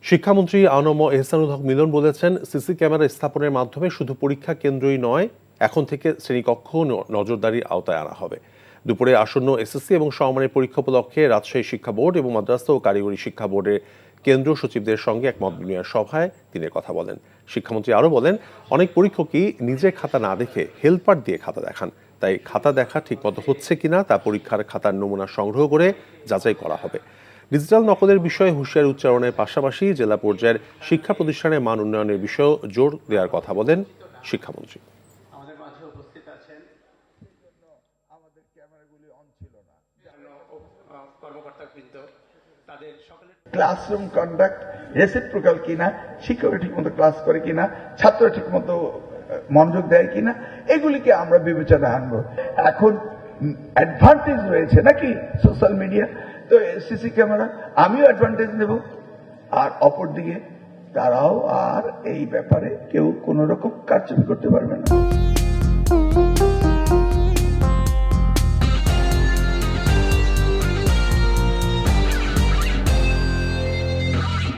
শিক্ষামন্ত্রী আনম এহসানুল হক মিলন বলেছেন, CC camera স্থাপনের মাধ্যমে শুধু পরীক্ষা কেন্দ্রই নয়, এখন থেকে শ্রেণীকক্ষ নজরদারির আওতায় আনা হবে। দুপুরে আসন্ন এসএসসি এবং সমমানের পরীক্ষা উপলক্ষে রাজশাহী শিক্ষা বোর্ড এবং মাদ্রাসা ও কারিগরি শিক্ষা বোর্ডের কেন্দ্রীয় সচিবদের সঙ্গে এক মত বিনিময় সভায় তিনি কথা বলেন। শিক্ষামন্ত্রী আরও বলেন, অনেক পরীক্ষকই নিজের খাতা না দেখে হেলপার দিয়ে খাতা দেখান, তাই খাতা দেখা ঠিকমতো হচ্ছে কিনা তা পরীক্ষার খাতার নমুনা সংগ্রহ করে যাচাই করা হবে। ডিজিটাল নকলের বিষয়ে হুঁশিয়ারি উচ্চারণের পাশাপাশি জেলা পর্যায়ের শিক্ষা প্রতিষ্ঠানের মান উন্নয়নের বিষয়েও জোর দেওয়ার কথা বলেন শিক্ষামন্ত্রী। আমাদের মাঝে উপস্থিত আছেন আমাদের ক্যামেরাগুলি অন ছিল না, কর্মকর্তাবৃন্দ, তাদের সকলের ক্লাসরুম কন্ডাক্ট রেসিপ্রোকাল কিনা, শিক্ষকরা ঠিক মতো ক্লাস করে কিনা, ছাত্ররা ঠিক মতো মনোযোগ দেয় কিনা, এগুলিকে আমরা বিবেচনা আনবো। এখন অ্যাডভান্টেজ রয়েছে নাকি সোশ্যাল মিডিয়া, তো সিসি ক্যামেরা আমিও অ্যাডভান্টেজ নেব, আর অপরদিকে তারাও আর এই ব্যাপারে কেউ কোনো রকম কারচুপি করতে পারবে না।